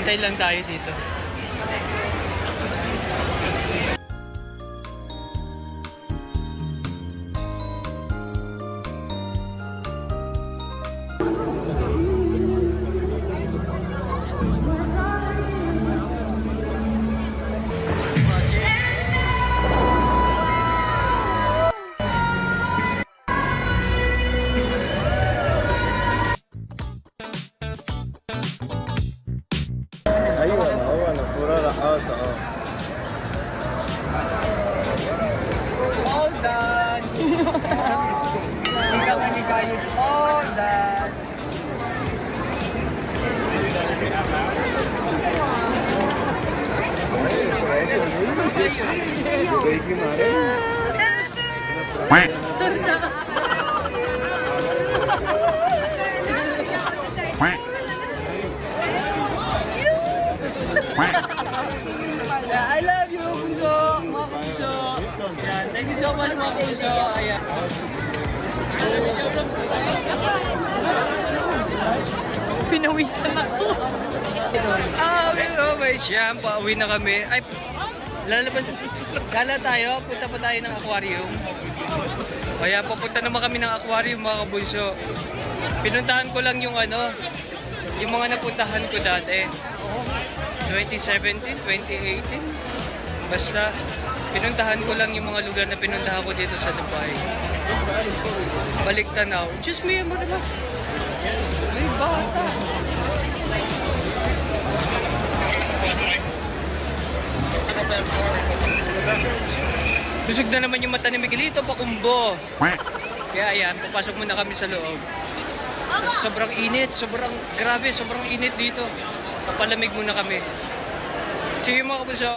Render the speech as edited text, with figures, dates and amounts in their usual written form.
Hintay lang tayo dito. All done. Ikaw nga ni guys, all done. I love you, Puso! Mga Puso! Yan. Thank you so much, mga Puso! Ayan. Pinawisan ako. May siyam. Pauwi na kami. Ay, lalabas. Gala tayo. Punta pa tayo ng aquarium. Kaya pupunta naman kami ng aquarium, mga kabunso. Pinuntahan ko lang yung ano, yung mga napuntahan ko dati. 2017, 2018. Basta, pinuntahan ko lang yung mga lugar na pinuntahan ko dito sa Dubai. Balik tanaw. Just me, mo naman. May bata. Busog na naman yung mata ni Miguelito, pakumbo. Kaya ayan, papasok muna kami sa loob. Sobrang init, grabe, sobrang init dito. Papalamig muna kami. See you mga kapuso.